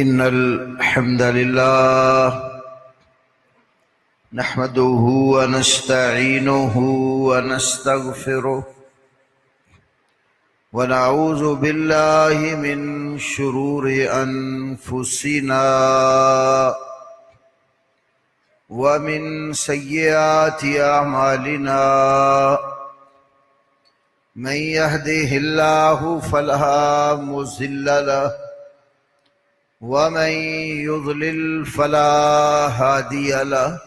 إن الحمد لله نحمده ونستعينه ونستغفره ونعوذ بالله من شرور أنفسنا ومن سيئات أعمالنا من يهده الله فلا مضل له ومن يضلل فلا هادي له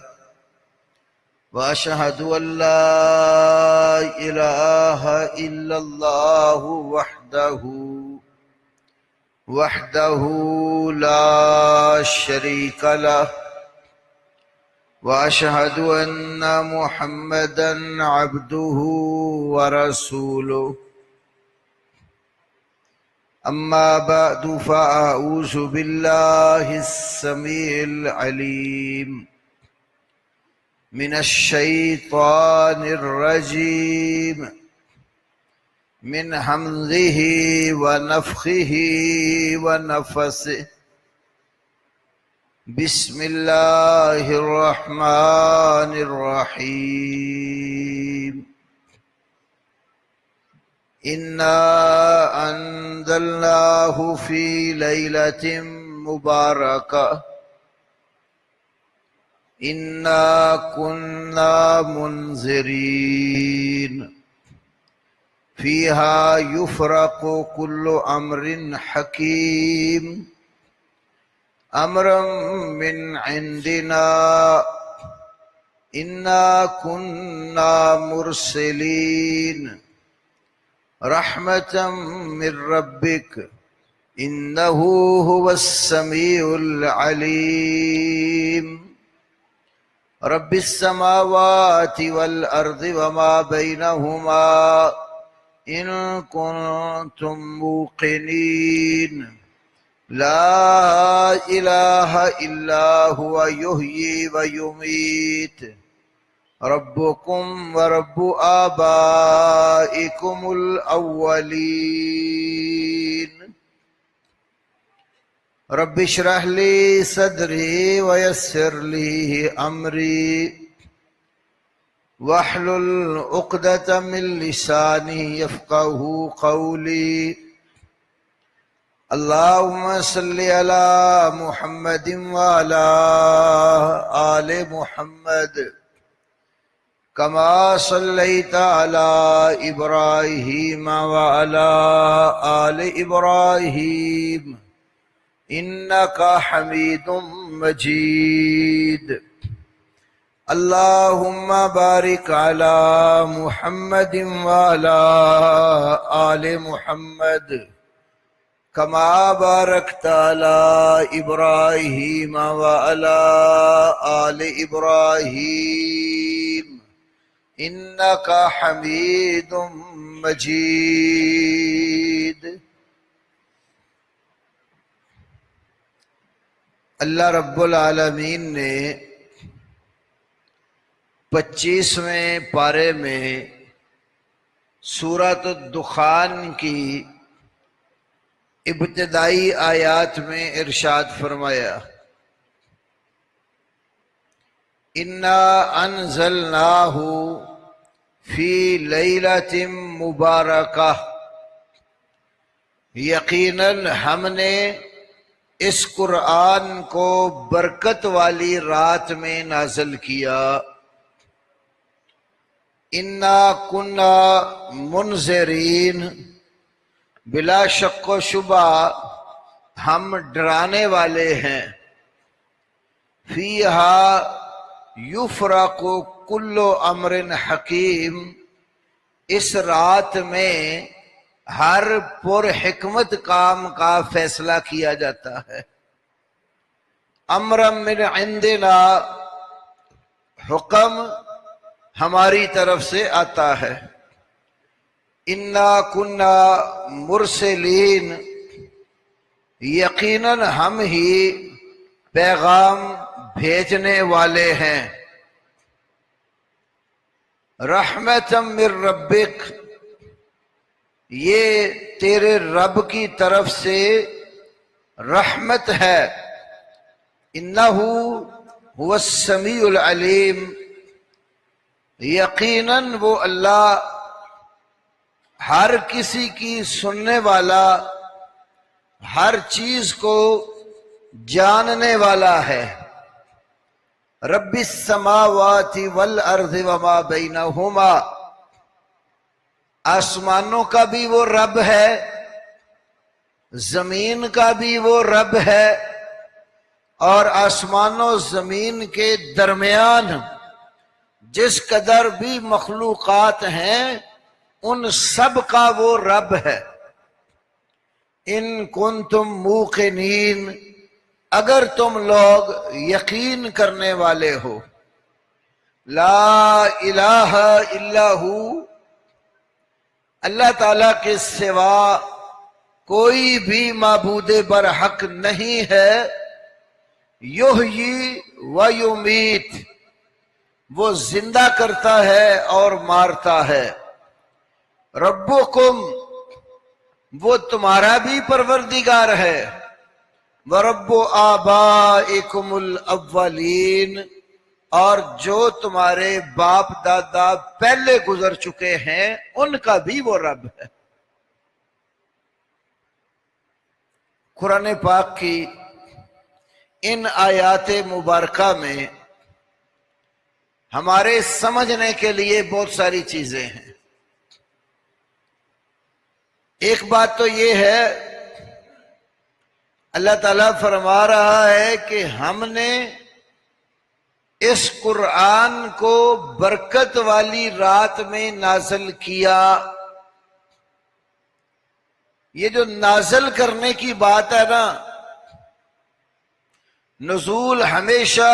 وأشهد أن لا إله إلا الله وحده لا شريك له وأشهد أن محمدا عبده ورسوله أما بعد فأعوذ بالله السميع العليم من الشيطان الرجيم من همزه ونفخه ونفسه بسم الله الرحمن الرحيم إنا أنزلناه في ليلة مباركة إنا كنا منذرين فيها يفرق كل أمر حكيم أمرا من عندنا إنا كنا مرسلين رحمة من ربك إنه هو السميع العليم رب السماوات والأرض وما بينهما إن كنتم موقنين لا إله إلا هو يحيي ويميت ربكم ورب آبائكم الأولين رب اشرح لي صدري ويسر لي أمري واحلل عقدة من لساني يفقه قولي اللهم صل على محمد وعلى آل محمد كما صليت على إبراهيم وعلى آل إبراهيم إنك حميد مجيد اللهم بارك على محمد وعلى آل محمد كما باركت على إبراهيم وعلى آل إبراهيم إنك حميد مجيد اللہ رب العالمین نے 25ویں پارے میں سورۃ الدخان کی ابتدائی آیات میں ارشاد فرمایا انا انزلناہ فی لیلۃ مبارکہ، یقیناً ہم نے اس قرآن کو برکت والی رات میں نازل کیا۔ انا کنا منذرین، بلا شک و شبہ ہم ڈرانے والے ہیں۔ فیہا یفرق کل امر حکیم، اس رات میں ہر پر حکمت کام کا فیصلہ کیا جاتا ہے۔ امر من عندنا، حکم ہماری طرف سے آتا ہے۔ انا کنا مرسلین، یقیناً ہم ہی پیغام بھیجنے والے ہیں۔ رحمت من ربک، یہ تیرے رب کی طرف سے رحمت ہے۔ انہ هو السمیع العلیم، یقیناً وہ اللہ ہر کسی کی سننے والا، ہر چیز کو جاننے والا ہے۔ رب السماوات والارض وما بینہما، آسمانوں کا بھی وہ رب ہے، زمین کا بھی وہ رب ہے، اور آسمان و زمین کے درمیان جس قدر بھی مخلوقات ہیں ان سب کا وہ رب ہے۔ ان کنتم موقنین، اگر تم لوگ یقین کرنے والے ہو۔ لا الہ الا ہو، اللہ تعالیٰ کے سوا کوئی بھی معبود برحق نہیں ہے۔ یحیی و یمیت، وہ زندہ کرتا ہے اور مارتا ہے۔ ربکم، وہ تمہارا بھی پروردگار ہے۔ ورب آبائکم الاولین، اور جو تمہارے باپ دادا پہلے گزر چکے ہیں ان کا بھی وہ رب ہے۔ قرآن پاک کی ان آیات مبارکہ میں ہمارے سمجھنے کے لیے بہت ساری چیزیں ہیں۔ ایک بات تو یہ ہے، اللہ تعالیٰ فرما رہا ہے کہ ہم نے اس قرآن کو برکت والی رات میں نازل کیا۔ یہ جو نازل کرنے کی بات ہے نا، نزول ہمیشہ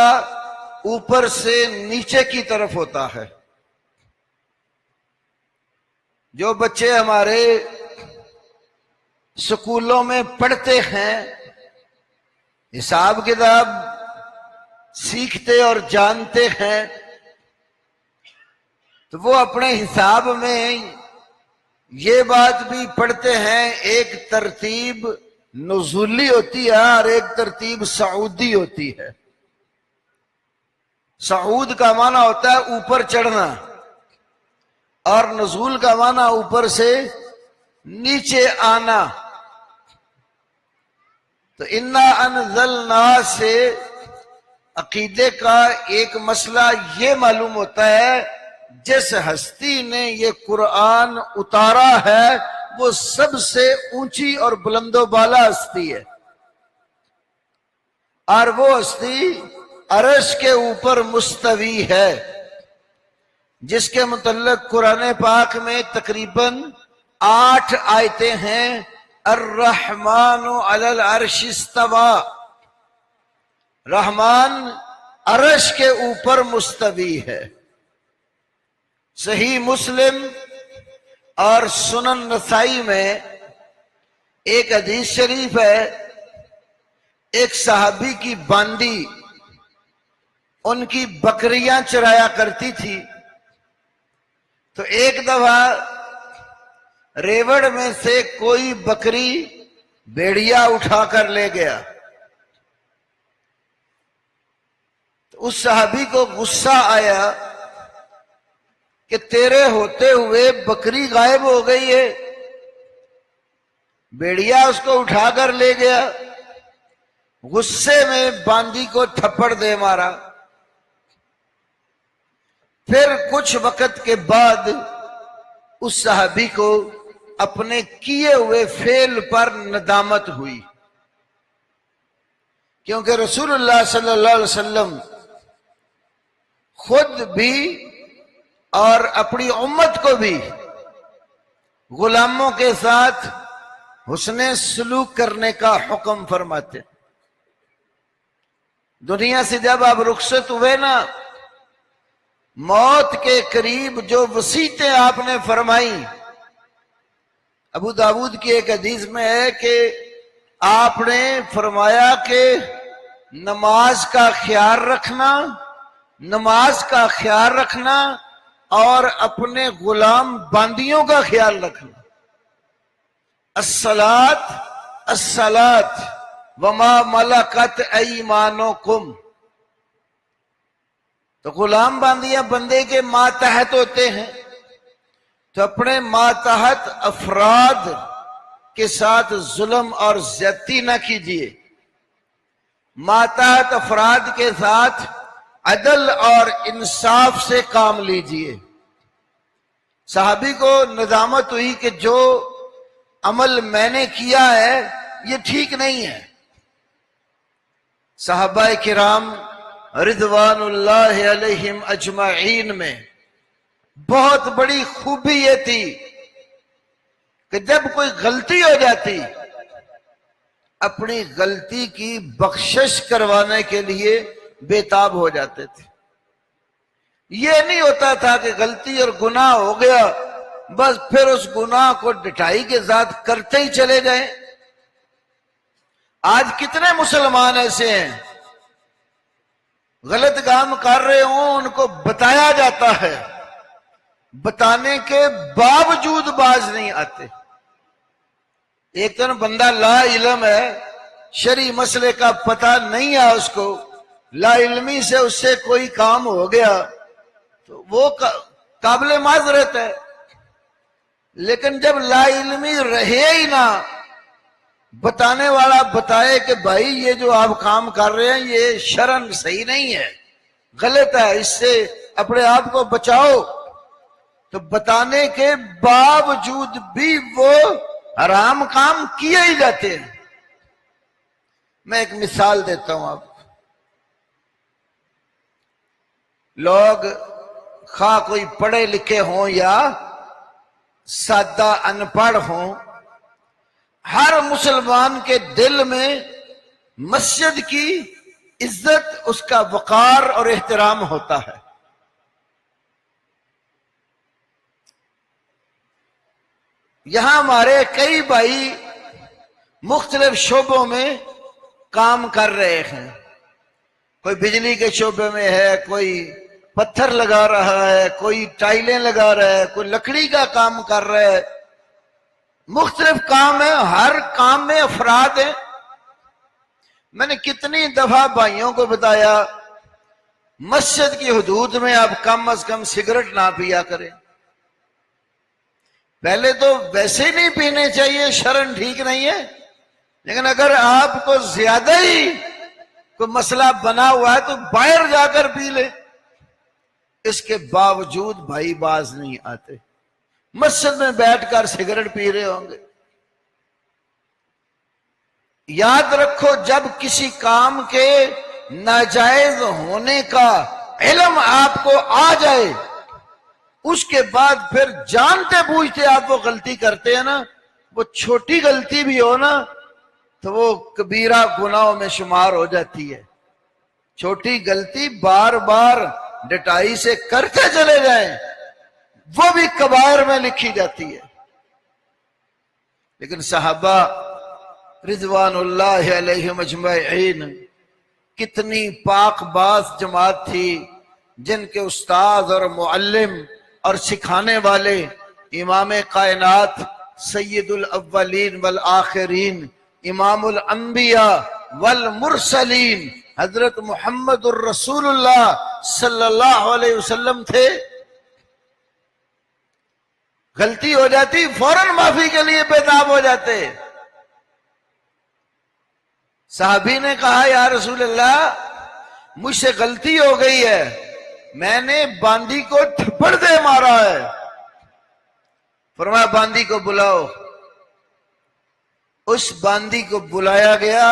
اوپر سے نیچے کی طرف ہوتا ہے۔ جو بچے ہمارے سکولوں میں پڑھتے ہیں، حساب کتاب سیکھتے اور جانتے ہیں، تو وہ اپنے حساب میں یہ بات بھی پڑھتے ہیں، ایک ترتیب نزولی ہوتی ہے اور ایک ترتیب صعودی ہوتی ہے۔ صعود کا معنی ہوتا ہے اوپر چڑھنا، اور نزول کا معنی اوپر سے نیچے آنا۔ تو انا انزلنا سے عقیدے کا ایک مسئلہ یہ معلوم ہوتا ہے، جس ہستی نے یہ قرآن اتارا ہے وہ سب سے اونچی اور بلند و بالا ہستی ہے، اور وہ ہستی عرش کے اوپر مستوی ہے، جس کے متعلق قرآن پاک میں تقریباً 8 آیتیں ہیں۔ الرحمن علی العرش استوى، رحمان عرش کے اوپر مستوی ہے۔ صحیح مسلم اور سنن نسائی میں ایک حدیث شریف ہے، ایک صحابی کی باندی ان کی بکریاں چرایا کرتی تھی، تو ایک دفعہ ریوڑ میں سے کوئی بکری بھیڑیا اٹھا کر لے گیا، تو اس صحابی کو غصہ آیا کہ تیرے ہوتے ہوئے بکری غائب ہو گئی ہے، بھیڑیا اس کو اٹھا کر لے گیا۔ غصے میں باندی کو تھپڑ دے مارا۔ پھر کچھ وقت کے بعد اس صحابی کو اپنے کیے ہوئے فعل پر ندامت ہوئی، کیونکہ رسول اللہ صلی اللہ علیہ وسلم خود بھی اور اپنی امت کو بھی غلاموں کے ساتھ حسن سلوک کرنے کا حکم فرماتے۔ دنیا سے جب آپ رخصت ہوئے نا، موت کے قریب جو وصیتیں آپ نے فرمائی، ابو داود کی ایک حدیث میں ہے کہ آپ نے فرمایا کہ نماز کا خیال رکھنا، نماز کا خیال رکھنا اور اپنے غلام باندیوں کا خیال رکھنا۔ الصلاۃ الصلاۃ، وما ملکت ایمانکم، تو غلام باندیاں بندے کے ماتحت ہوتے ہیں، تو اپنے ماتحت افراد کے ساتھ ظلم اور زیادتی نہ کیجیے، ماتحت افراد کے ساتھ عدل اور انصاف سے کام لیجیے۔ صحابی کو ندامت ہوئی کہ جو عمل میں نے کیا ہے یہ ٹھیک نہیں ہے۔ صحابہ کرام رضوان اللہ علیہم اجمعین میں بہت بڑی خوبی یہ تھی کہ جب کوئی غلطی ہو جاتی اپنی غلطی کی بخشش کروانے کے لیے بےتاب ہو جاتے تھے۔ یہ نہیں ہوتا تھا کہ غلطی اور گناہ ہو گیا بس پھر اس گناہ کو ڈٹائی کے ساتھ کرتے ہی چلے جائیں۔ آج کتنے مسلمان ایسے ہیں غلط کام کر رہے ہوں ان کو بتایا جاتا ہے، بتانے کے باوجود باز نہیں آتے۔ ایک دن بندہ لا علم ہے، شرعی مسئلے کا پتہ نہیں ہے اس کو، لا علمی سے اس سے کوئی کام ہو گیا تو وہ قابل معذرت ہے، لیکن جب لا علمی رہے ہی نہ، بتانے والا بتائے کہ بھائی یہ جو آپ کام کر رہے ہیں یہ شرعاً صحیح نہیں ہے، غلط ہے، اس سے اپنے آپ کو بچاؤ، تو بتانے کے باوجود بھی وہ حرام کام کیے ہی جاتے ہیں۔ میں ایک مثال دیتا ہوں آپ کو۔ لوگ خواہ کوئی پڑھے لکھے ہوں یا سادہ ان پڑھ ہوں، ہر مسلمان کے دل میں مسجد کی عزت، اس کا وقار اور احترام ہوتا ہے۔ یہاں ہمارے کئی بھائی مختلف شعبوں میں کام کر رہے ہیں، کوئی بجلی کے شعبے میں ہے، کوئی پتھر لگا رہا ہے، کوئی ٹائلیں لگا رہا ہے، کوئی لکڑی کا کام کر رہا ہے، مختلف کام ہیں، ہر کام میں افراد ہیں۔ میں نے کتنی دفعہ بھائیوں کو بتایا مسجد کی حدود میں آپ کم از کم سگریٹ نہ پیا کریں۔ پہلے تو ویسے ہی نہیں پینے چاہیے، شرعاً ٹھیک نہیں ہے، لیکن اگر آپ کو زیادہ ہی کوئی مسئلہ بنا ہوا ہے تو باہر جا کر پی لے۔ اس کے باوجود بھائی باز نہیں آتے، مسجد میں بیٹھ کر سگریٹ پی رہے ہوں گے۔ یاد رکھو جب کسی کام کے ناجائز ہونے کا علم آپ کو آ جائے اس کے بعد پھر جانتے بوجھتے آپ وہ غلطی کرتے ہیں نا، وہ چھوٹی غلطی بھی ہو نا تو وہ کبیرہ گناہوں میں شمار ہو جاتی ہے۔ چھوٹی غلطی بار بار ڈٹائی سے کرتے چلے جائیں وہ بھی کبائر میں لکھی جاتی ہے۔ لیکن صحابہ رضوان اللہ علیہم اجمعین کتنی پاک باز جماعت تھی، جن کے استاد اور معلم اور سکھانے والے امام کائنات سید الاولین والآخرین امام الانبیاء والمرسلین حضرت محمد الرسول اللہ صلی اللہ علیہ وسلم تھے۔ غلطی ہو جاتی فوراً معافی کے لیے بےتاب ہو جاتے۔ صحابی نے کہا یا رسول اللہ مجھ سے غلطی ہو گئی ہے، میں نے باندی کو تھپڑ دے مارا ہے۔ فرمایا باندی کو بلاؤ۔ اس باندی کو بلایا گیا،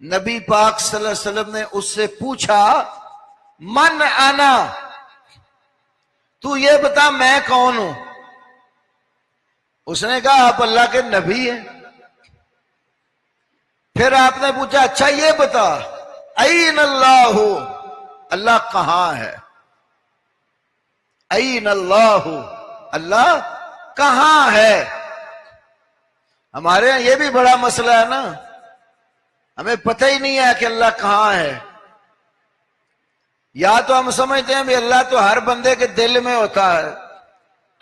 نبی پاک صلی اللہ علیہ وسلم نے اس سے پوچھا من انا، تو یہ بتا میں کون ہوں؟ اس نے کہا آپ اللہ کے نبی ہیں۔ پھر آپ نے پوچھا اچھا یہ بتا این اللہ، اللہ کہاں ہے؟ این اللہ، اللہ کہاں ہے؟ ہمارے یہاں یہ بھی بڑا مسئلہ ہے نا، ہمیں پتہ ہی نہیں ہے کہ اللہ کہاں ہے۔ یا تو ہم سمجھتے ہیں بھی اللہ تو ہر بندے کے دل میں ہوتا ہے،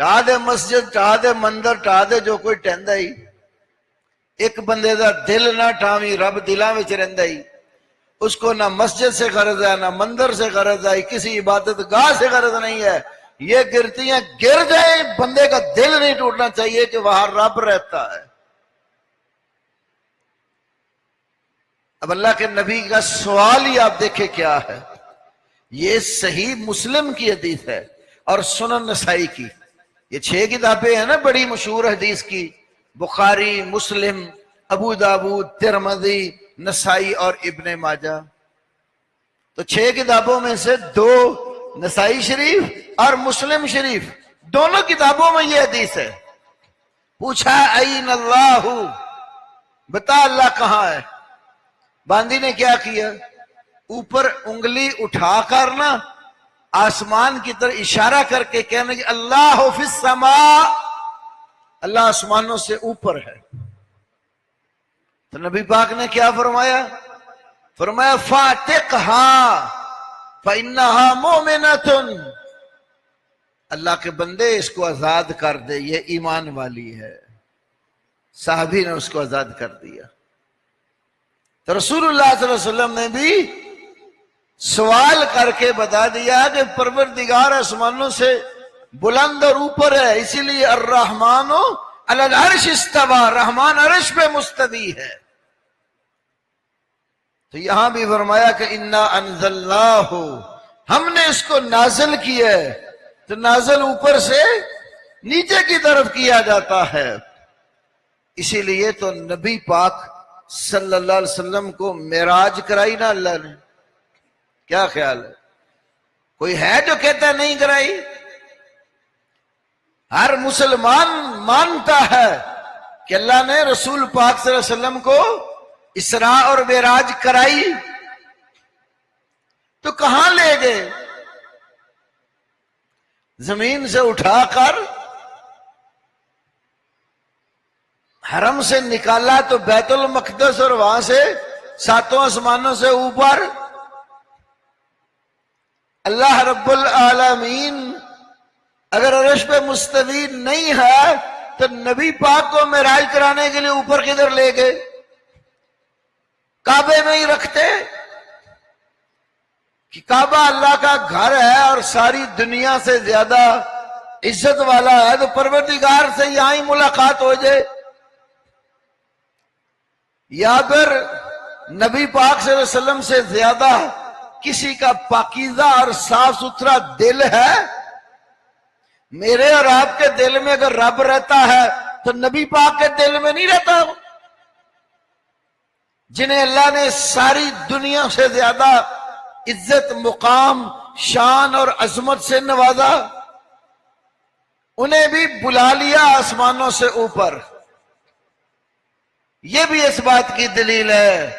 ٹھا دے مسجد، ٹھا دے مندر، ٹھا دے جو کوئی ٹہندا ہی، ایک بندے دا دل نہ ٹھاویں، رب دلاں وچ رہندا ہی، اس کو نہ مسجد سے غرض ہے، نہ مندر سے غرض ہے، کسی عبادت گاہ سے غرض نہیں ہے، یہ گرتی ہیں گر جائیں، بندے کا دل نہیں ٹوٹنا چاہیے کہ وہاں رب رہتا ہے۔ اب اللہ کے نبی کا سوال ہی آپ دیکھیں کیا ہے، یہ صحیح مسلم کی حدیث ہے اور سنن نسائی کی، یہ 6 کتابیں ہیں نا بڑی مشہور حدیث کی، بخاری، مسلم، ابو داود، ترمذی، نسائی اور ابن ماجہ۔ تو 6 کتابوں میں سے 2 نسائی شریف اور مسلم شریف، دونوں کتابوں میں یہ حدیث ہے۔ پوچھا این اللہ، بتا اللہ کہاں ہے؟ باندی نے کیا کیا؟ اوپر انگلی اٹھا کر نا آسمان کی طرف اشارہ کر کے کہنے کہ اللہ فی السماء، اللہ آسمانوں سے اوپر ہے۔ تو نبی پاک نے کیا فرمایا؟ فرمایا فاتقھا فإنھا مؤمنۃ، اللہ کے بندے اس کو آزاد کر دے، یہ ایمان والی ہے۔ صحابی نے اس کو آزاد کر دیا۔ تو رسول اللہ صلی اللہ علیہ وسلم نے بھی سوال کر کے بتا دیا کہ پروردگار آسمانوں سے بلند اور اوپر ہے، اسی لیے الرحمن علی العرش استوی، رحمان عرش پہ مستوی ہے۔ تو یہاں بھی فرمایا کہ انا انزلناہ، ہم نے اس کو نازل کیا ہے۔ تو نازل اوپر سے نیچے کی طرف کیا جاتا ہے، اسی لیے تو نبی پاک صلی اللہ علیہ وسلم کو معراج کرائی نا اللہ نے۔ کیا خیال ہے؟ کوئی ہے جو کہتا ہے نہیں کرائی؟ ہر مسلمان مانتا ہے کہ اللہ نے رسول پاک صلی اللہ علیہ وسلم کو اسراء اور معراج کرائی۔ تو کہاں لے گئے؟ زمین سے اٹھا کر حرم سے نکالا تو بیت المقدس، اور وہاں سے 7 آسمانوں سے اوپر اللہ رب العالمین اگر عرش پہ مستوی نہیں ہے تو نبی پاک کو معراج کرانے کے لیے اوپر کدھر لے گئے؟ کعبے میں ہی رکھتے کہ کعبہ اللہ کا گھر ہے اور ساری دنیا سے زیادہ عزت والا ہے، تو پروردگار سے یہاں ہی ملاقات ہو جائے۔ یا پھر نبی پاک صلی اللہ علیہ وسلم سے زیادہ کسی کا پاکیزہ اور صاف ستھرا دل ہے؟ میرے اور آپ کے دل میں اگر رب رہتا ہے تو نبی پاک کے دل میں نہیں رہتا؟ جنہیں اللہ نے ساری دنیا سے زیادہ عزت، مقام، شان اور عظمت سے نوازا، انہیں بھی بلا لیا آسمانوں سے اوپر۔ یہ بھی اس بات کی دلیل ہے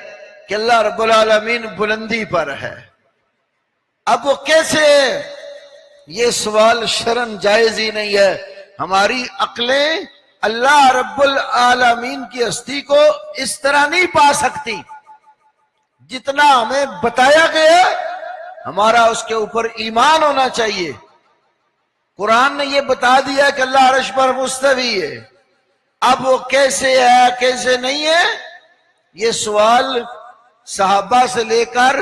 کہ اللہ رب العالمین بلندی پر ہے۔ اب وہ کیسے؟ یہ سوال شرعاً جائز ہی نہیں ہے۔ ہماری عقلیں اللہ رب العالمین کی ہستی کو اس طرح نہیں پا سکتی جتنا ہمیں بتایا گیا۔ ہمارا اس کے اوپر ایمان ہونا چاہیے۔ قرآن نے یہ بتا دیا کہ اللہ عرش پر مستوی ہے، اب وہ کیسے ہے کیسے نہیں ہے، یہ سوال صحابہ سے لے کر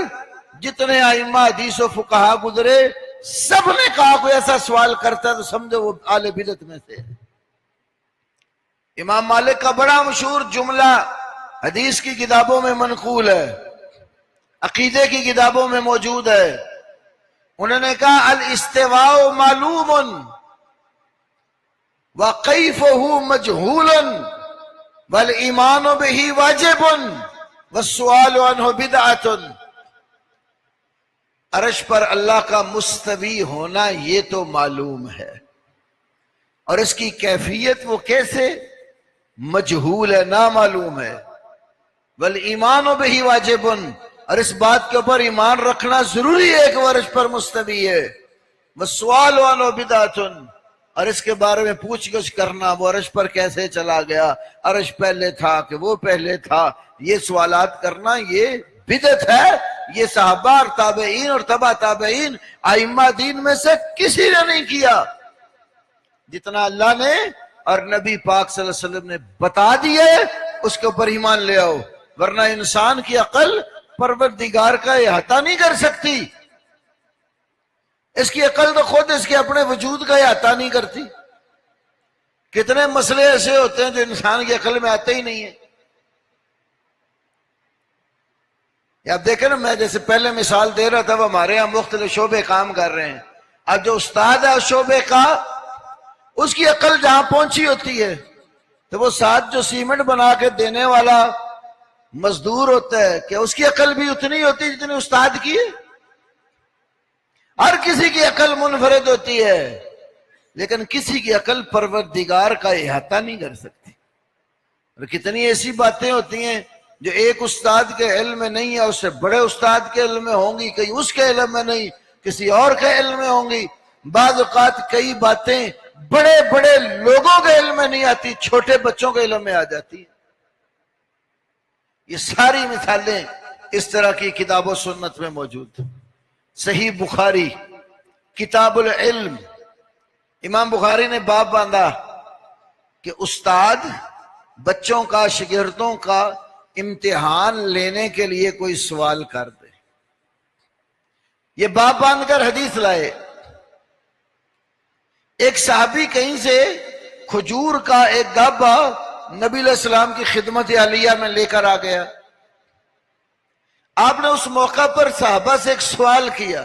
جتنے ائمہ حدیث و فقہا گزرے سب نے کہا کوئی ایسا سوال کرتا ہے تو سمجھو وہ اہل بدعت میں سے ہے۔ امام مالک کا بڑا مشہور جملہ حدیث کی کتابوں میں منقول ہے، عقیدے کی کتابوں میں موجود ہے۔ انہوں نے کہا الاستواء معلوم وکیفہ مجہول والایمان بہ واجب والسؤال عنہ بدعۃ۔ عرش پر اللہ کا مستوی ہونا یہ تو معلوم ہے، اور اس کی کیفیت وہ کیسے؟ مجہول ہے، نامعلوم ہے۔ والایمان بہ واجب، اور اس بات کے اوپر ایمان رکھنا ضروری ہے کہ وہ عرش پر مستوی ہے۔ والسؤال عنہ بدعۃ، اور اس کے بارے میں پوچھ گچھ کرنا وہ عرش پر کیسے چلا گیا، عرش پہلے تھا کہ وہ پہلے تھا، یہ سوالات کرنا یہ بدعت ہے۔ یہ صحابہ اور تابعین اور تبع تابعین ائمہ دین میں سے کسی نے نہیں کیا، جتنا اللہ نے اور نبی پاک صلی اللہ علیہ وسلم نے بتا دیے اس کے اوپر ایمان لے آؤ، ورنہ انسان کی عقل پروردگار کا احاطہ نہیں کر سکتی. اس کی عقل تو خود اس کے اپنے وجود کا احاطہ نہیں کرتی. کتنے مسئلے ایسے ہوتے ہیں جو انسان کی عقل میں آتے ہی نہیں ہیں. آپ دیکھیں نا، میں جیسے پہلے مثال دے رہا تھا، وہ ہمارے یہاں مختلف شعبے کام کر رہے ہیں. اب جو استاد ہے اس شعبے کا، اس کی عقل جہاں پہنچی ہوتی ہے تو وہ ساتھ جو سیمنٹ بنا کے دینے والا مزدور ہوتا ہے، کہ اس کی عقل بھی اتنی ہوتی ہے جتنی استاد کی ہے. ہر کسی کی عقل منفرد ہوتی ہے، لیکن کسی کی عقل پروردگار کا احاطہ نہیں کر سکتی. اور کتنی ایسی باتیں ہوتی ہیں جو ایک استاد کے علم میں نہیں ہے، اس سے بڑے استاد کے علم میں ہوں گی، کہیں اس کے علم میں نہیں، کسی اور کے علم میں ہوں گی. بعض اوقات کئی باتیں بڑے بڑے لوگوں کے علم میں نہیں آتی، چھوٹے بچوں کے علم میں آ جاتی ہیں. یہ ساری مثالیں اس طرح کی کتاب و سنت میں موجود ہیں. صحیح بخاری کتاب العلم، امام بخاری نے باب باندھا کہ استاد بچوں کا، شاگردوں کا امتحان لینے کے لیے کوئی سوال کر دے. یہ باب باندھ کر حدیث لائے. ایک صحابی کہیں سے کھجور کا ایک گابا نبی علیہ السلام کی خدمت عالیہ میں لے کر آ گیا. آپ نے اس موقع پر صحابہ سے ایک سوال کیا.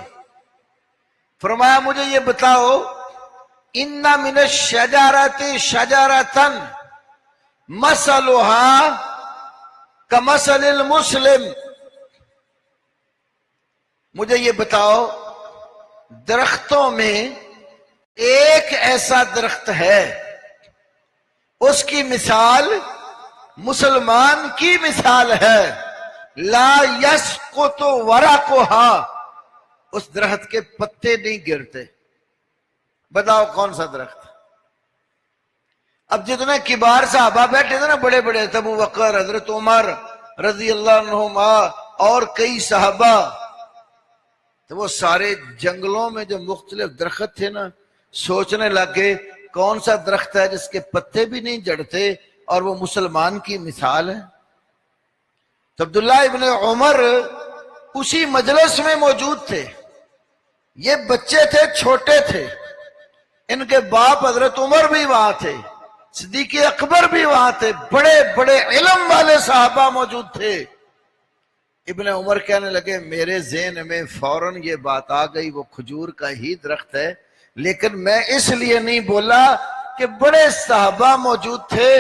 فرمایا مجھے یہ بتاؤ، ان من الشجرۃ شجرۃ مثلها کمثل المسلم. مجھے یہ بتاؤ، درختوں میں ایک ایسا درخت ہے، اس کی مثال مسلمان کی مثال ہے. لا یسقط ورقها، اس درخت کے پتے نہیں گرتے. بتاؤ کون سا درخت؟ اب جتنے کبار صحابہ بیٹھے تھے نا، بڑے بڑے، ابو بکر، حضرت عمر رضی اللہ عنہما اور کئی صحابہ، تو وہ سارے جنگلوں میں جو مختلف درخت تھے نا، سوچنے لگے کون سا درخت ہے جس کے پتے بھی نہیں جڑتے اور وہ مسلمان کی مثال ہے. تو عبداللہ ابن عمر اسی مجلس میں موجود تھے. یہ بچے تھے، چھوٹے تھے. ان کے باپ حضرت عمر بھی وہاں تھے، صدیق اکبر بھی وہاں تھے، بڑے بڑے علم والے صحابہ موجود تھے. ابن عمر کہنے لگے میرے ذہن میں فوراً یہ بات آ گئی، وہ کھجور کا ہی درخت ہے، لیکن میں اس لیے نہیں بولا کہ بڑے صحابہ موجود تھے،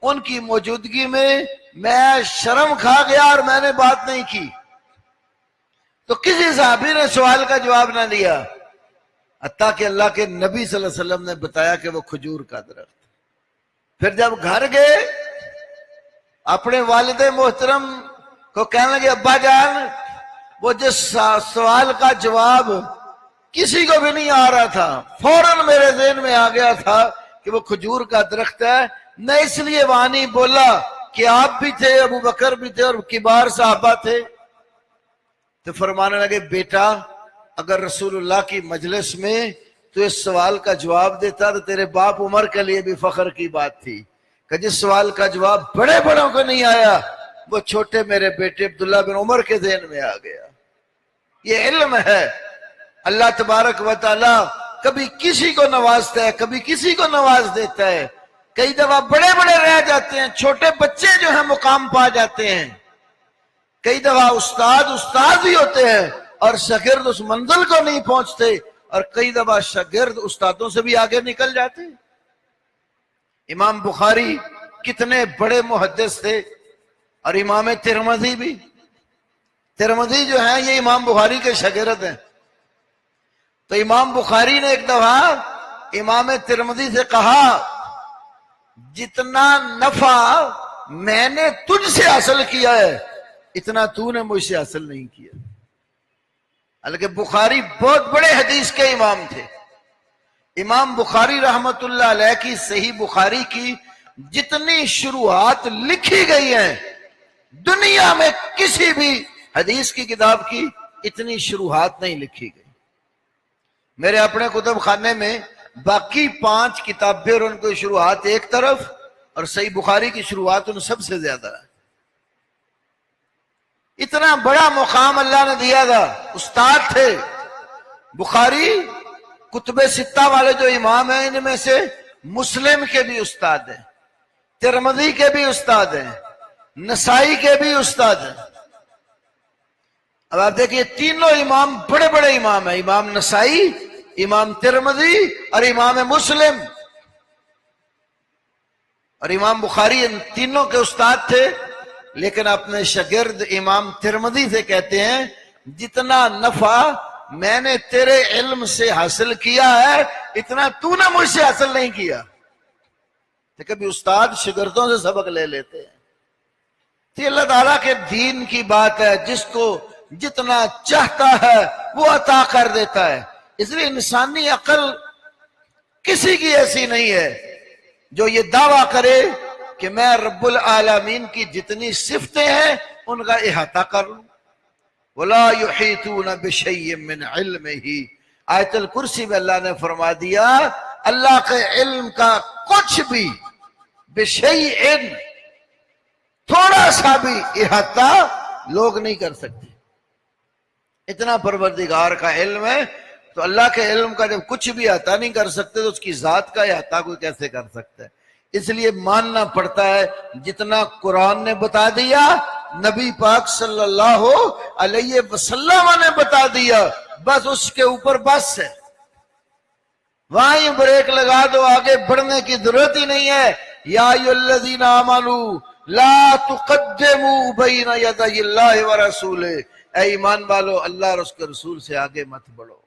ان کی موجودگی میں شرم کھا گیا اور میں نے بات نہیں کی. تو کسی صحابی نے سوال کا جواب نہ دیا، حتیٰ کہ اللہ کے نبی صلی اللہ علیہ وسلم نے بتایا کہ وہ کھجور کا درخت. پھر جب گھر گئے، اپنے والد محترم کو کہنے لگے ابا جان، وہ جس سوال کا جواب کسی کو بھی نہیں آ رہا تھا، فوراً میرے ذہن میں آ گیا تھا کہ وہ کھجور کا درخت ہے. میں اس لیے وہاں نہیں بولا کہ آپ بھی تھے، ابو بکر بھی تھے اور کبار صحابہ تھے. تو فرمانے لگے بیٹا، اگر رسول اللہ کی مجلس میں تو اس سوال کا جواب دیتا تو تیرے باپ عمر کے لیے بھی فخر کی بات تھی کہ جس سوال کا جواب بڑے بڑوں کو نہیں آیا، وہ چھوٹے میرے بیٹے عبداللہ بن عمر کے ذہن میں آ گیا. یہ علم ہے. اللہ تبارک و تعالی کبھی کسی کو نوازتا ہے، کبھی کسی کو نواز دیتا ہے. کئی دفعہ بڑے بڑے رہ جاتے ہیں، چھوٹے بچے جو ہیں مقام پا جاتے ہیں. کئی دفعہ استاد ہی ہوتے ہیں اور شاگرد اس منزل کو نہیں پہنچتے، اور کئی دفعہ شاگرد استادوں سے بھی آگے نکل جاتے ہیں. امام بخاری کتنے بڑے محدث تھے، اور امام ترمذی بھی. ترمذی جو ہیں یہ امام بخاری کے شاگرد ہیں. تو امام بخاری نے ایک دفعہ امام ترمذی سے کہا جتنا نفع میں نے تجھ سے حاصل کیا ہے اتنا تو نے مجھ سے حاصل نہیں کیا. حالانکہ بخاری بہت بڑے حدیث کے امام تھے. امام بخاری رحمت اللہ علیہ کی صحیح بخاری کی جتنی شروحات لکھی گئی ہیں، دنیا میں کسی بھی حدیث کی کتاب کی اتنی شروحات نہیں لکھی گئی. میرے اپنے کتب خانے میں باقی 5 کتابیں اور ان کو شروحات ایک طرف، اور صحیح بخاری کی شروعات ان سب سے زیادہ ہے۔ اتنا بڑا مقام اللہ نے دیا تھا، استاد تھے بخاری، کتب ستہ والے جو امام ہیں ان میں سے مسلم کے بھی استاد ہیں، ترمذی کے بھی استاد ہیں، نسائی کے بھی استاد ہیں۔ اب آپ دیکھیے تینوں امام بڑے بڑے امام ہیں، امام نسائی، امام ترمذی اور امام مسلم، اور امام بخاری ان تینوں کے استاد تھے۔ لیکن اپنے شاگرد امام ترمذی سے کہتے ہیں جتنا نفع میں نے تیرے علم سے حاصل کیا ہے اتنا تو نے مجھ سے حاصل نہیں کیا۔ تو کبھی استاد شاگردوں سے سبق لے لیتے ہیں۔ یہ اللہ تعالیٰ کے دین کی بات ہے، جس کو جتنا چاہتا ہے وہ عطا کر دیتا ہے۔ اس لیے انسانی عقل کسی کی ایسی نہیں ہے جو یہ دعویٰ کرے کہ میں رب العالمین کی جتنی صفتیں ہیں ان کا احاطہ کر لوں۔ وَلَا يُحِيطُونَ بِشَيْءٍ مِّنْ عِلْمِهِ، آیت الکرسی میں اللہ نے فرما دیا اللہ کے علم کا کچھ بھی بِشَيْءٍ تھوڑا سا بھی احاطہ لوگ نہیں کر سکتے۔ اتنا پروردگار کا علم ہے، تو اللہ کے علم کا جب کچھ بھی احاطہ نہیں کر سکتے تو اس کی ذات کا احاطہ کوئی کیسے کر سکتا ہے؟ اس لیے ماننا پڑتا ہے جتنا قرآن نے بتا دیا، نبی پاک صلی اللہ علیہ وسلم نے بتا دیا، بس اس کے اوپر بس ہے، وہاں ہی بریک لگا دو، آگے بڑھنے کی ضرورت ہی نہیں ہے۔ یا ایھا الذین آمنوا لا تقدموا بین یدی اللہ ورسولہ، اے ایمان والو اللہ اور اس کے رسول سے آگے مت بڑھو۔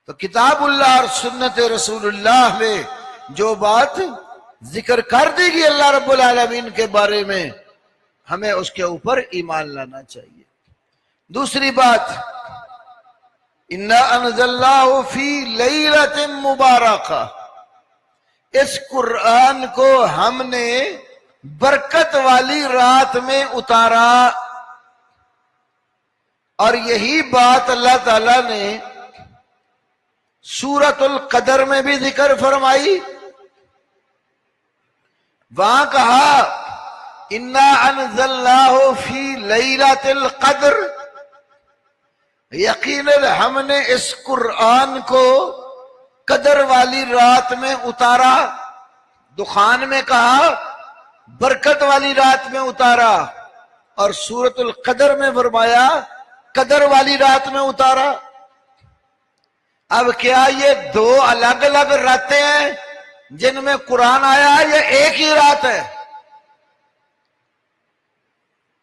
تو کتاب اللہ اور سنت رسول اللہ میں جو بات ذکر کر دی گئی اللہ رب العالمین کے بارے میں، ہمیں اس کے اوپر ایمان لانا چاہیے۔ دوسری بات، اِنَّا أَنزَلْنَاهُ فِي لَيْلَةٍ مُبَارَكَةٍ، اس قرآن کو ہم نے برکت والی رات میں اتارا، اور یہی بات اللہ تعالی نے سورۃ القدر میں بھی ذکر فرمائی۔ وہاں کہا اِنَّا أَنزَلْنَاهُ فِي لَيْلَةِ الْقَدْرِ، یقیناً ہم نے اس قرآن کو قدر والی رات میں اتارا۔ دخان میں کہا برکت والی رات میں اتارا، اور سورۃ القدر میں فرمایا قدر والی رات میں اتارا۔ اب کیا یہ دو الگ الگ راتیں ہیں جن میں قرآن آیا ہے، یہ ایک ہی رات ہے؟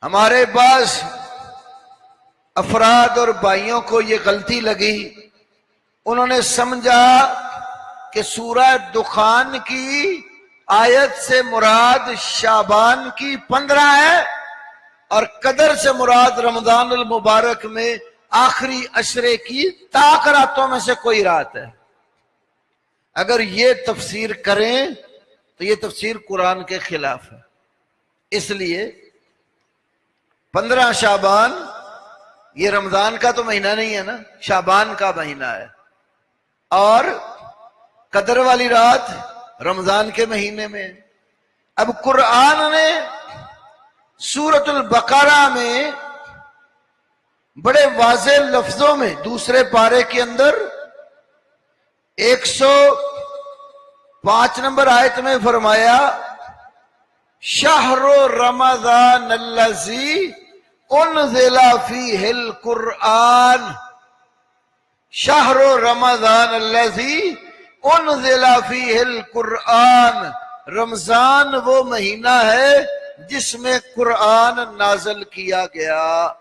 ہمارے بعض افراد اور بھائیوں کو یہ غلطی لگی، انہوں نے سمجھا کہ سورہ دخان کی آیت سے مراد شعبان کی 15 ہے، اور قدر سے مراد رمضان المبارک میں آخری عشرے کی طاق راتوں میں سے کوئی رات ہے۔ اگر یہ تفسیر کریں تو یہ تفسیر قرآن کے خلاف ہے۔ اس لیے 15 شعبان یہ رمضان کا تو مہینہ نہیں ہے نا، شعبان کا مہینہ ہے، اور قدر والی رات رمضان کے مہینے میں۔ اب قرآن نے سورۃ البقرہ میں بڑے واضح لفظوں میں دوسرے پارے کے اندر 105 نمبر آیت میں فرمایا شہر رمضان الذی انزل فیہ القرآن، شہر رمضان الذی انزل فیہ القرآن، رمضان وہ مہینہ ہے جس میں قرآن نازل کیا گیا۔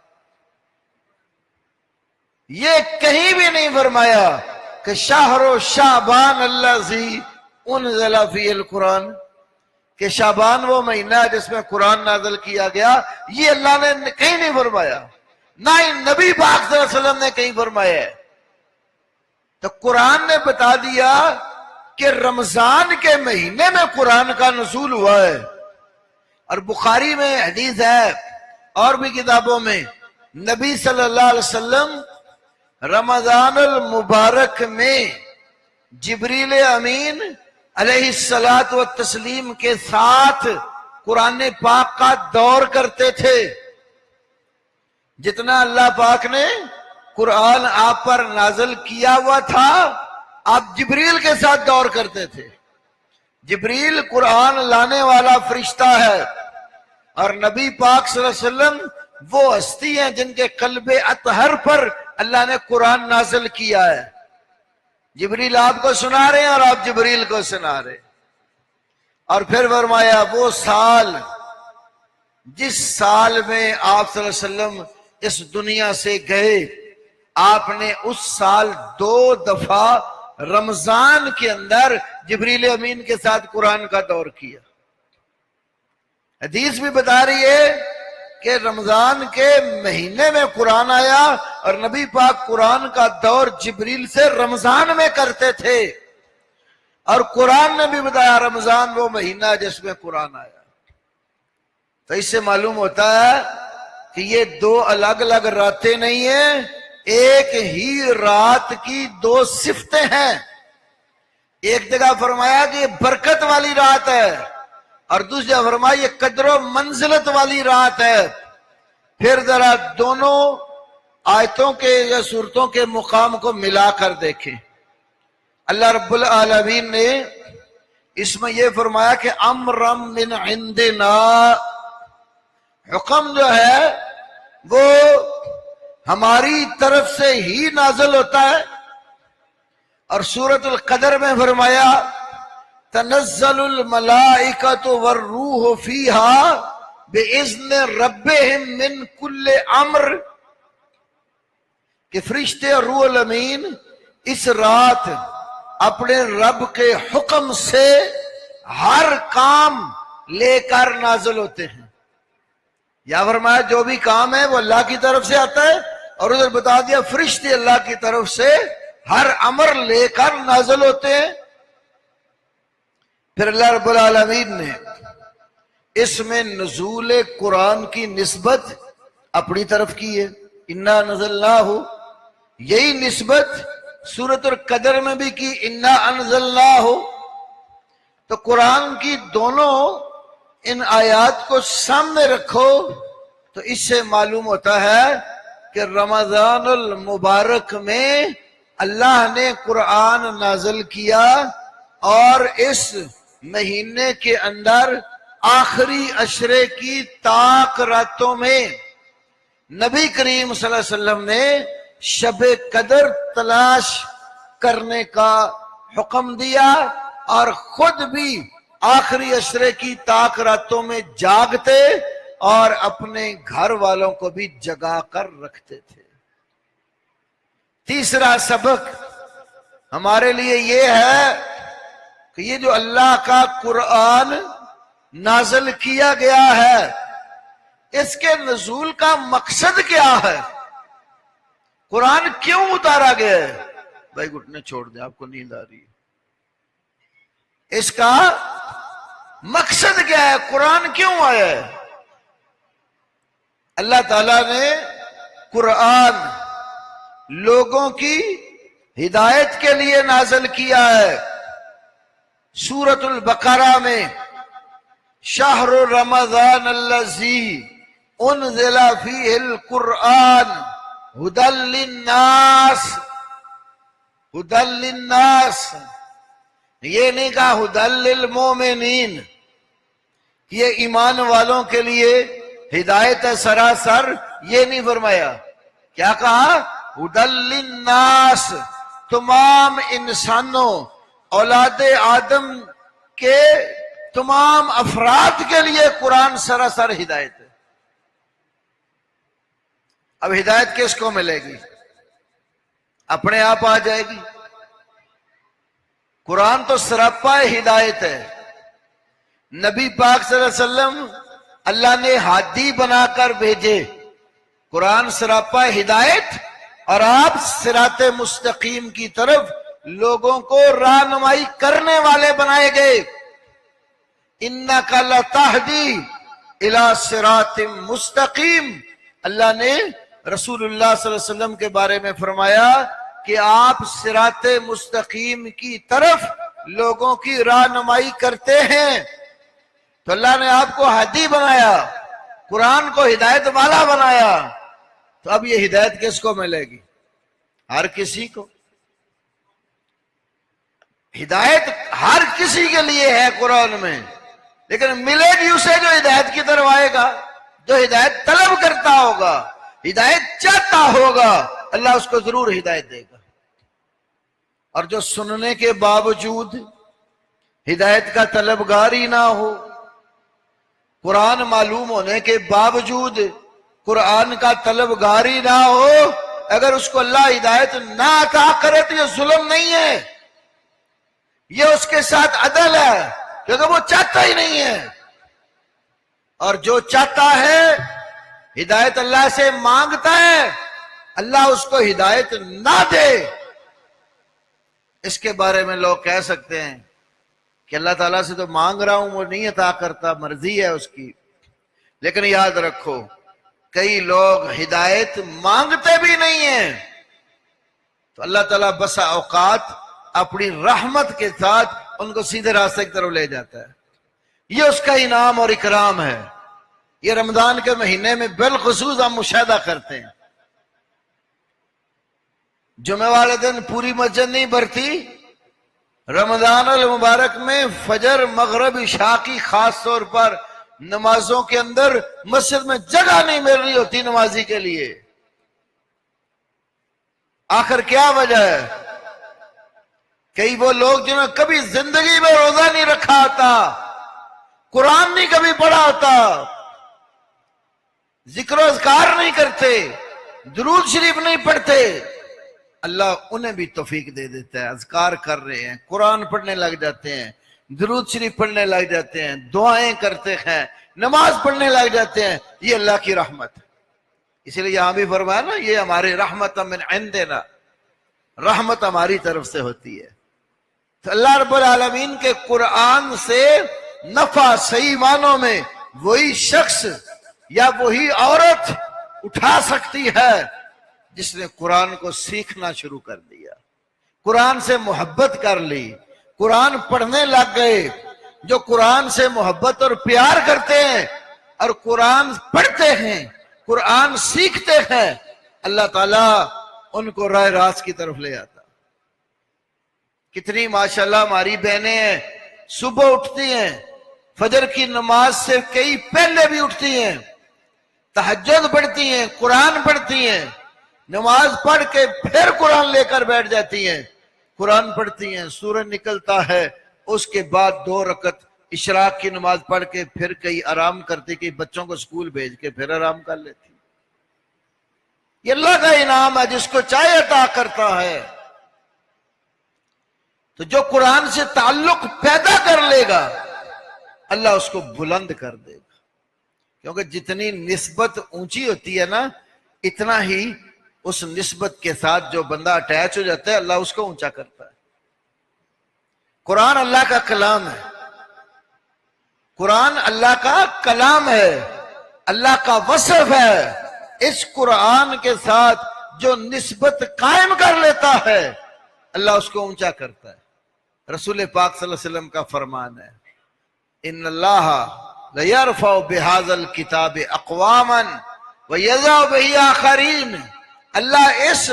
یہ کہیں بھی نہیں فرمایا کہ شہر شعبان الذی انزل فیہ القرآن، کہ شعبان وہ مہینہ ہے جس میں قرآن نازل کیا گیا، یہ اللہ نے کہیں نہیں فرمایا، نہ ہی نبی پاک صلی اللہ علیہ وسلم نے کہیں فرمایا ہے۔ تو قرآن نے بتا دیا کہ رمضان کے مہینے میں قرآن کا نزول ہوا ہے۔ اور بخاری میں حدیث ہے اور بھی کتابوں میں، نبی صلی اللہ علیہ وسلم رمضان المبارک میں جبریل امین علیہ الصلاۃ والتسلیم کے ساتھ قرآن پاک کا دور کرتے تھے۔ جتنا اللہ پاک نے قرآن آپ پر نازل کیا ہوا تھا، آپ جبریل کے ساتھ دور کرتے تھے۔ جبریل قرآن لانے والا فرشتہ ہے، اور نبی پاک صلی اللہ علیہ وسلم وہ ہستی ہیں جن کے قلب اطہر پر اللہ نے قرآن نازل کیا ہے۔ جبریل آپ کو سنا رہے ہیں اور آپ جبریل کو سنا رہے ہیں۔ اور پھر فرمایا وہ سال، جس سال میں آپ صلی اللہ علیہ وسلم اس دنیا سے گئے، آپ نے اس سال 2 دفعہ رمضان کے اندر جبریل امین کے ساتھ قرآن کا دور کیا۔ حدیث بھی بتا رہی ہے کہ رمضان کے مہینے میں قرآن آیا، اور نبی پاک قرآن کا دور جبریل سے رمضان میں کرتے تھے، اور قرآن نے بھی بتایا رمضان وہ مہینہ جس میں قرآن آیا۔ تو اس سے معلوم ہوتا ہے کہ یہ 2 الگ الگ راتیں نہیں ہیں، ایک ہی رات کی 2 صفتیں ہیں۔ ایک جگہ فرمایا کہ یہ برکت والی رات ہے، اور دوسری جگہ فرمایا یہ قدر و منزلت والی رات ہے۔ پھر ذرا دونوں آیتوں کے یا صورتوں کے مقام کو ملا کر دیکھیں۔ اللہ رب العالمین نے اس میں یہ فرمایا کہ امرم من عندنا، حکم جو ہے وہ ہماری طرف سے ہی نازل ہوتا ہے۔ اور سورۃ القدر میں فرمایا تنزل الملائکۃ والروح فیہا بإذن ربہم من کل امر، کہ فرشتے اور روح الامین اس رات اپنے رب کے حکم سے ہر کام لے کر نازل ہوتے ہیں۔ یا فرمایا جو بھی کام ہے وہ اللہ کی طرف سے آتا ہے، اور ادھر بتا دیا فرشتے اللہ کی طرف سے ہر امر لے کر نازل ہوتے ہیں۔ پھر اللہ رب العالمین نے اس میں نزول قرآن کی نسبت اپنی طرف کی ہے، انا نزلناہ، یہی نسبت سورۃ القدر میں بھی کی، انا انزلناہ۔ تو قرآن کی دونوں ان آیات کو سامنے رکھو تو اس سے معلوم ہوتا ہے کہ رمضان المبارک میں اللہ نے قرآن نازل کیا، اور اس مہینے کے اندر آخری عشرے کی طاق راتوں میں نبی کریم صلی اللہ علیہ وسلم نے شب قدر تلاش کرنے کا حکم دیا، اور خود بھی آخری عشرے کی طاق راتوں میں جاگتے اور اپنے گھر والوں کو بھی جگا کر رکھتے تھے۔ تیسرا سبق ہمارے لیے یہ ہے کہ یہ جو اللہ کا قرآن نازل کیا گیا ہے، اس کے نزول کا مقصد کیا ہے؟ قرآن کیوں اتارا گیا ہے؟ بھائی گھٹنے چھوڑ دیں، آپ کو نیند آ رہی ہے۔ اس کا مقصد کیا ہے؟ قرآن کیوں آیا ہے؟ اللہ تعالیٰ نے قرآن لوگوں کی ہدایت کے لیے نازل کیا ہے۔ سورۃ البقرہ میں شہر رمضان الذی انزل فیہ القرآن ھدی للناس، ھدی للناس، یہ نہیں کہا ھدی للمؤمنین، یہ ایمان والوں کے لیے ہدایت ہے سراسر، یہ نہیں فرمایا۔ کیا کہا؟ ھدی للناس، تمام انسانوں، اولاد آدم کے تمام افراد کے لیے قرآن سراسر ہدایت ہے۔ اب ہدایت کس کو ملے گی؟ اپنے آپ آ جائے گی؟ قرآن تو سراپا ہدایت ہے۔ نبی پاک صلی اللہ علیہ وسلم اللہ نے ہادی بنا کر بھیجے، قرآن سراپا ہدایت، اور آپ صراط مستقیم کی طرف لوگوں کو رہنمائی کرنے والے بنائے گئے۔ اِنَّكَ لَتَهْدِي إِلَى صِرَاطٍ مستقیم، اللہ نے رسول اللہ صلی اللہ علیہ وسلم کے بارے میں فرمایا کہ آپ صراط مستقیم کی طرف لوگوں کی رہنمائی کرتے ہیں، تو اللہ نے آپ کو ہادی بنایا، قرآن کو ہدایت والا بنایا، تو اب یہ ہدایت کس کو ملے گی؟ ہر کسی کو۔ ہدایت ہر کسی کے لیے ہے قرآن میں، لیکن ملے گی اسے جو ہدایت کی طرف آئے گا، جو ہدایت طلب کرتا ہوگا، ہدایت چاہتا ہوگا، اللہ اس کو ضرور ہدایت دے گا۔ اور جو سننے کے باوجود ہدایت کا طلبگار ہی نہ ہو، قرآن معلوم ہونے کے باوجود قرآن کا طلبگار ہی نہ ہو، اگر اس کو اللہ ہدایت نہ عطا کرے تو یہ ظلم نہیں ہے، یہ اس کے ساتھ عدل ہے، کیونکہ وہ چاہتا ہی نہیں ہے۔ اور جو چاہتا ہے ہدایت اللہ سے مانگتا ہے، اللہ اس کو ہدایت نہ دے، اس کے بارے میں لوگ کہہ سکتے ہیں کہ اللہ تعالیٰ سے تو مانگ رہا ہوں، وہ نہیں عطا کرتا، مرضی ہے اس کی۔ لیکن یاد رکھو، کئی لوگ ہدایت مانگتے بھی نہیں ہیں، تو اللہ تعالیٰ بسا اوقات اپنی رحمت کے ساتھ ان کو سیدھے راستے کی طرف لے جاتا ہے۔ یہ اس کا انعام اور اکرام ہے۔ یہ رمضان کے مہینے میں بالخصوص ہم مشاہدہ کرتے ہیں۔ جمعہ والے دن پوری مسجد نہیں بھرتی، رمضان المبارک میں فجر، مغرب، عشاء کی خاص طور پر نمازوں کے اندر مسجد میں جگہ نہیں مل رہی ہوتی نمازی کے لیے۔ آخر کیا وجہ ہے؟ کئی وہ لوگ جنہوں نے کبھی زندگی میں روزہ نہیں رکھا ہوتا، قرآن نہیں کبھی پڑھا ہوتا، ذکر و اذکار نہیں کرتے، درود شریف نہیں پڑھتے، اللہ انہیں بھی توفیق دے دیتا ہے، اذکار کر رہے ہیں، قرآن پڑھنے لگ جاتے ہیں، درود شریف پڑھنے لگ جاتے ہیں، دعائیں کرتے ہیں، نماز پڑھنے لگ جاتے ہیں۔ یہ اللہ کی رحمت ہے۔ اس لیے یہاں بھی فرمایا نا، یہ ہماری رحمت من عندنا، رحمت ہماری طرف سے ہوتی ہے۔ تو اللہ رب العالمین کے قرآن سے نفع صحیح معنوں میں وہی شخص یا وہی عورت اٹھا سکتی ہے جس نے قرآن کو سیکھنا شروع کر دیا، قرآن سے محبت کر لی، قرآن پڑھنے لگ گئے۔ جو قرآن سے محبت اور پیار کرتے ہیں اور قرآن پڑھتے ہیں، قرآن سیکھتے ہیں، اللہ تعالیٰ ان کو راہ راست کی طرف لے آتا۔ کتنی ماشاءاللہ ہماری بہنیں ہیں، صبح اٹھتی ہیں، فجر کی نماز سے کئی پہلے بھی اٹھتی ہیں، تہجد پڑھتی ہیں، قرآن پڑھتی ہیں، نماز پڑھ کے پھر قرآن لے کر بیٹھ جاتی ہیں، قرآن پڑھتی ہیں، سورج نکلتا ہے، اس کے بعد 2 رکعت اشراق کی نماز پڑھ کے پھر کئی آرام کرتی، کئی بچوں کو سکول بھیج کے پھر آرام کر لیتی۔ یہ اللہ کا انعام ہے، جس کو چاہے عطا کرتا ہے۔ تو جو قرآن سے تعلق پیدا کر لے گا، اللہ اس کو بلند کر دے گا، کیونکہ جتنی نسبت اونچی ہوتی ہے نا، اتنا ہی اس نسبت کے ساتھ جو بندہ اٹیچ ہو جاتا ہے، اللہ اس کو اونچا کرتا ہے۔ قرآن اللہ کا کلام ہے، قرآن اللہ کا کلام ہے، اللہ کا وصف ہے۔ اس قرآن کے ساتھ جو نسبت قائم کر لیتا ہے، اللہ اس کو اونچا کرتا ہے۔ رسول پاک صلی اللہ علیہ وسلم کا فرمان ہے، ان اللہ لیرفع بہذا الکتاب اقواما ویضع بہ آخرین۔ اللہ اس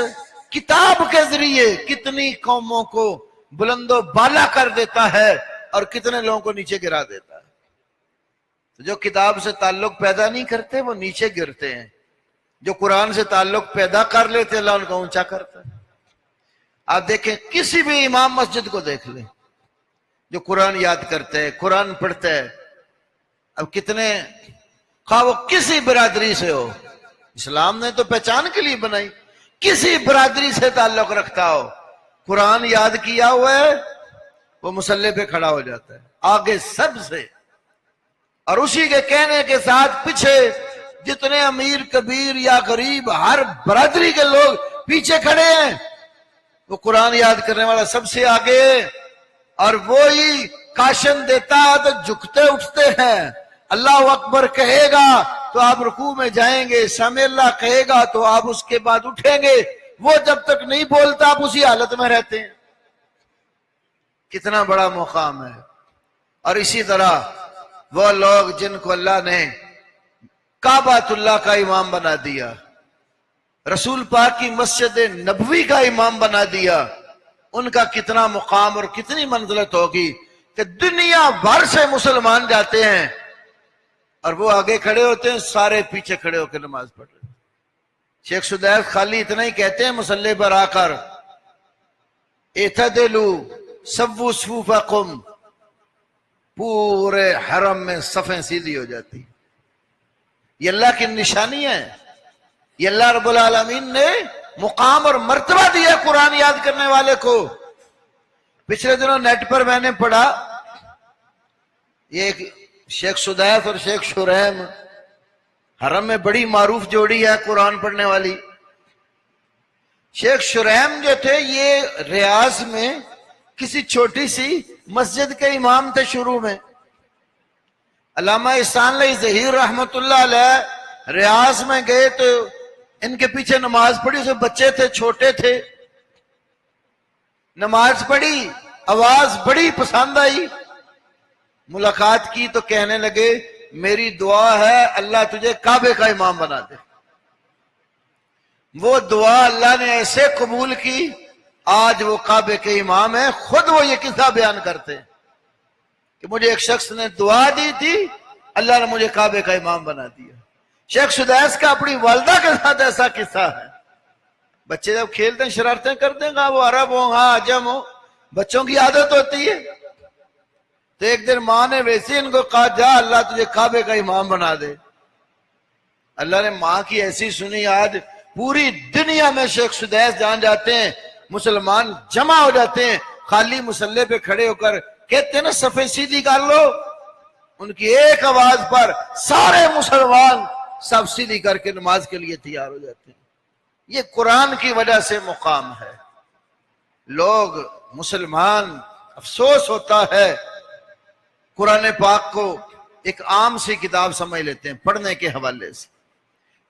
کتاب کے ذریعے کتنی قوموں کو بلند و بالا کر دیتا ہے اور کتنے لوگوں کو نیچے گرا دیتا ہے۔ تو جو کتاب سے تعلق پیدا نہیں کرتے وہ نیچے گرتے ہیں، جو قرآن سے تعلق پیدا کر لیتے اللہ ان کو اونچا کرتا ہے۔ آپ دیکھیں کسی بھی امام مسجد کو دیکھ لیں جو قرآن یاد کرتے ہیں، قرآن پڑھتے ہیں، اب کتنے، خواہ وہ کسی برادری سے ہو، اسلام نے تو پہچان کے لیے بنائی، کسی برادری سے تعلق رکھتا ہو، قرآن یاد کیا ہوا ہے، وہ مصلی پہ کھڑا ہو جاتا ہے آگے سب سے، اور اسی کے کہنے کے ساتھ پیچھے جتنے امیر کبیر یا غریب ہر برادری کے لوگ پیچھے کھڑے ہیں، وہ قرآن یاد کرنے والا سب سے آگے، اور وہی کاشن دیتا ہے تو جھکتے اٹھتے ہیں۔ اللہ اکبر کہے گا تو آپ رکوع میں جائیں گے، سمع اللہ کہے گا تو آپ اس کے بعد اٹھیں گے، وہ جب تک نہیں بولتا آپ اسی حالت میں رہتے ہیں۔ کتنا بڑا مقام ہے۔ اور اسی طرح وہ لوگ جن کو اللہ نے کعبۃ اللہ کا امام بنا دیا، رسول پاک کی مسجد نبوی کا امام بنا دیا، ان کا کتنا مقام اور کتنی منزلت ہوگی کہ دنیا بھر سے مسلمان جاتے ہیں اور وہ آگے کھڑے ہوتے ہیں، سارے پیچھے کھڑے ہو کے نماز پڑھ رہے ہیں۔ شیخ سدیس خالی اتنا ہی کہتے ہیں مصلی پر آ کر، اعتدلوا سووا صفوفکم، پورے حرم میں صفیں سیدھی ہو جاتی۔ یہ اللہ کی نشانی ہے، یہ اللہ رب العالمین نے مقام اور مرتبہ دیا قرآن یاد کرنے والے کو۔ پچھلے دنوں نیٹ پر میں نے پڑھا، یہ شیخ سدیس اور شیخ شریم حرم میں بڑی معروف جوڑی ہے قرآن پڑھنے والی۔ شیخ شریم جو تھے یہ ریاض میں کسی چھوٹی سی مسجد کے امام تھے شروع میں۔ علامہ احسان علی ظہیر رحمت اللہ علیہ ریاض میں گئے تو ان کے پیچھے نماز پڑھی، اسے بچے تھے، چھوٹے تھے، نماز پڑھی، آواز بڑی پسند آئی، ملاقات کی تو کہنے لگے میری دعا ہے اللہ تجھے کعبے کا امام بنا دے۔ وہ دعا اللہ نے ایسے قبول کی، آج وہ کعبے کے امام ہیں۔ خود وہ یہ قصہ بیان کرتے ہیں کہ مجھے ایک شخص نے دعا دی تھی، اللہ نے مجھے کعبے کا امام بنا دیا۔ شیخ سدیس کا اپنی والدہ کے ساتھ ایسا قصہ ہے۔ بچے جب کھیلتے ہیں شرارتیں کرتے ہیں، کہاں وہ عرب ہوں ہاں عجم ہوں، بچوں کی عادت ہوتی ہے۔ تو ایک دن ماں نے ویسے ان کو کہا جا اللہ تجھے کعبے کا امام بنا دے۔ اللہ نے ماں کی ایسی سنی، آج پوری دنیا میں شیخ سدیس جان جاتے ہیں، مسلمان جمع ہو جاتے ہیں، خالی مصلی پہ کھڑے ہو کر کہتے ہیں نا صفیں سیدھی کر لو، ان کی ایک آواز پر سارے مسلمان سب سیدھی کر کے نماز کے لیے تیار ہو جاتے ہیں۔ یہ قرآن کی وجہ سے مقام ہے۔ لوگ مسلمان افسوس ہوتا ہے قرآن پاک کو ایک عام سی کتاب سمجھ لیتے ہیں پڑھنے کے حوالے سے۔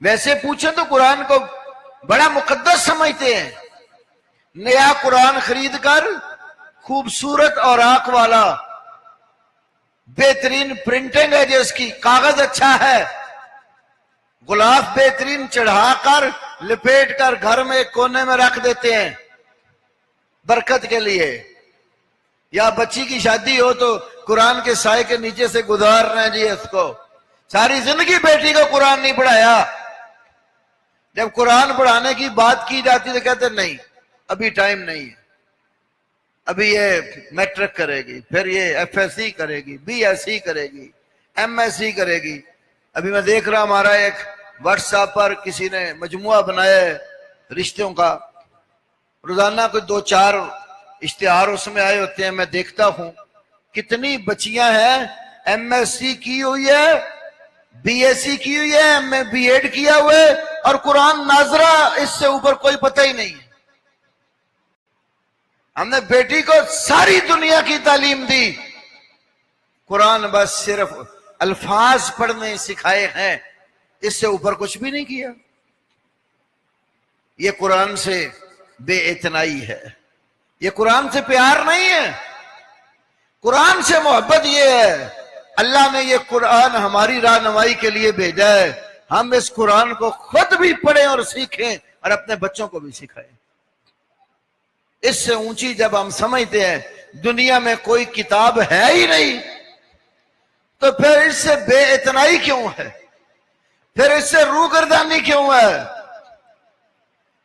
ویسے پوچھیں تو قرآن کو بڑا مقدس سمجھتے ہیں۔ نیا قرآن خرید کر خوبصورت اوراق والا، بہترین پرنٹنگ ہے جس کی، کاغذ اچھا ہے، غلاف بہترین چڑھا کر لپیٹ کر گھر میں ایک کونے میں رکھ دیتے ہیں برکت کے لیے۔ یا بچی کی شادی ہو تو قرآن کے سائے کے نیچے سے گزارنا ہے جی اس کو۔ ساری زندگی بیٹی کو قرآن نہیں پڑھایا، جب قرآن پڑھانے کی بات کی جاتی تو کہتے نہیں ابھی ٹائم نہیں ہے، ابھی یہ میٹرک کرے گی، پھر یہ ایف ایس سی کرے گی، بی ایس سی کرے گی، ایم ایس سی کرے گی۔ ابھی میں دیکھ رہا ہمارا ایک واٹس ایپ پر کسی نے مجموعہ بنایا ہے رشتوں کا، روزانہ کوئی 2-4 اشتہار اس میں آئے ہوتے ہیں، میں دیکھتا ہوں کتنی بچیاں ہیں ایم ایس سی کی ہوئی ہے، بی ایس سی کی ہوئی ہے، ایم اے بی ایڈ کیا ہوا ہے، اور قرآن ناظرہ اس سے اوپر کوئی پتہ ہی نہیں ہے۔ ہم نے بیٹی کو ساری دنیا کی تعلیم دی، قرآن بس صرف الفاظ پڑھنے سکھائے ہیں، اس سے اوپر کچھ بھی نہیں کیا۔ یہ قرآن سے بے اعتنائی ہے، یہ قرآن سے پیار نہیں ہے، قرآن سے محبت یہ ہے۔ اللہ نے یہ قرآن ہماری رہنمائی کے لیے بھیجا ہے، ہم اس قرآن کو خود بھی پڑھیں اور سیکھیں اور اپنے بچوں کو بھی سکھائیں۔ اس سے اونچی جب ہم سمجھتے ہیں دنیا میں کوئی کتاب ہے ہی نہیں، تو پھر اس سے بے اعتنائی کیوں ہے؟ پھر اس سے روگردانی کیوں ہے؟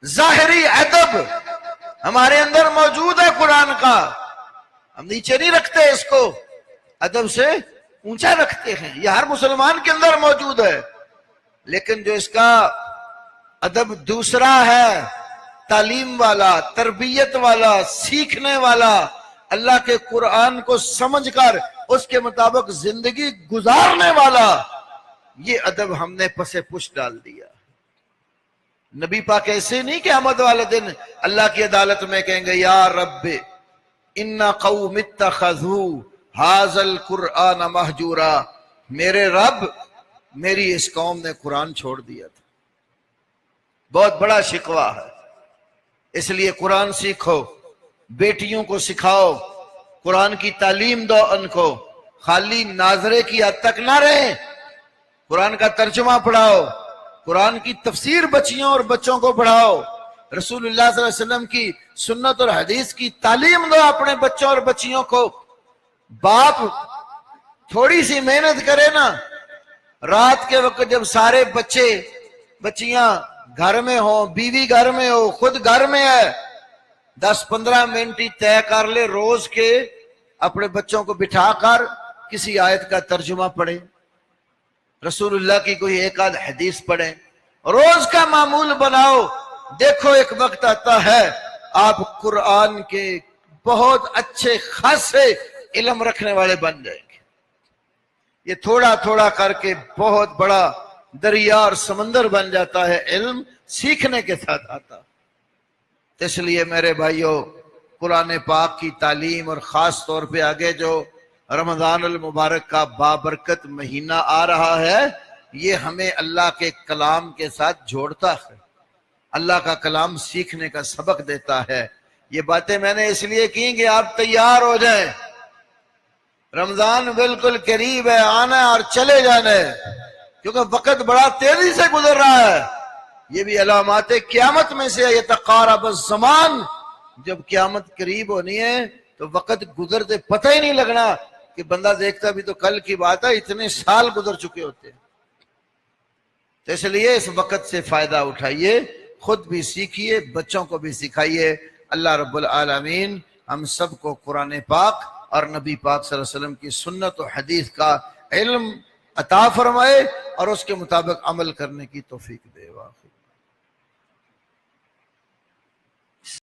ظاہری ادب ہمارے اندر موجود ہے قرآن کا، ہم نیچے نہیں رکھتے اس کو، ادب سے اونچا رکھتے ہیں، یہ ہر مسلمان کے اندر موجود ہے۔ لیکن جو اس کا ادب دوسرا ہے، تعلیم والا، تربیت والا، سیکھنے والا، اللہ کے قرآن کو سمجھ کر اس کے مطابق زندگی گزارنے والا، یہ ادب ہم نے پسے پش ڈال دیا۔ نبی پاک ایسے نہیں کہ قیامت والے دن اللہ کی عدالت میں کہیں گے یا رب ان قوم اتخذوا ھذا القرآن مہجورا، میرے رب میری اس قوم نے قرآن چھوڑ دیا تھا۔ بہت بڑا شکوہ ہے، اس لیے قرآن سیکھو، بیٹیوں کو سکھاؤ، قرآن کی تعلیم دو ان کو، خالی ناظرے کی حد تک نہ رہیں، قرآن کا ترجمہ پڑھاؤ، قرآن کی تفسیر بچیوں اور بچوں کو پڑھاؤ، رسول اللہ صلی اللہ علیہ وسلم کی سنت اور حدیث کی تعلیم دو اپنے بچوں اور بچیوں کو۔ باپ تھوڑی سی محنت کرے نا، رات کے وقت جب سارے بچے بچیاں گھر میں ہوں، بیوی گھر میں ہو، خود گھر میں ہے، 10-15 منٹ ہی طے کر لے روز کے، اپنے بچوں کو بٹھا کر کسی آیت کا ترجمہ پڑھے، رسول اللہ کی کوئی ایک آدھ حدیث پڑھیں، روز کا معمول بناؤ۔ دیکھو ایک وقت آتا ہے آپ قرآن کے بہت اچھے خاصے علم رکھنے والے بن جائیں گے۔ یہ تھوڑا تھوڑا کر کے بہت بڑا دریا اور سمندر بن جاتا ہے، علم سیکھنے کے ساتھ آتا۔ اس لیے میرے بھائیوں، قرآن پاک کی تعلیم اور خاص طور پہ آگے جو رمضان المبارک کا بابرکت مہینہ آ رہا ہے، یہ ہمیں اللہ کے کلام کے ساتھ جوڑتا ہے، اللہ کا کلام سیکھنے کا سبق دیتا ہے۔ یہ باتیں میں نے اس لیے کی کہ آپ تیار ہو جائیں، رمضان بالکل قریب ہے، آنا ہے اور چلے جانا ہے، کیونکہ وقت بڑا تیزی سے گزر رہا ہے۔ یہ بھی علامات قیامت میں سے یتقارب الزمان، جب قیامت قریب ہونی ہے تو وقت گزرتے پتہ ہی نہیں لگنا کہ بندہ دیکھتا بھی تو کل کی بات ہے، اتنے سال گزر چکے ہوتے ہیں۔ تو اس لیے اس وقت سے فائدہ اٹھائیے، خود بھی سیکھیے، بچوں کو بھی سکھائیے۔ اللہ رب العالمین ہم سب کو قرآن پاک اور نبی پاک صلی اللہ علیہ وسلم کی سنت و حدیث کا علم عطا فرمائے اور اس کے مطابق عمل کرنے کی توفیق دے۔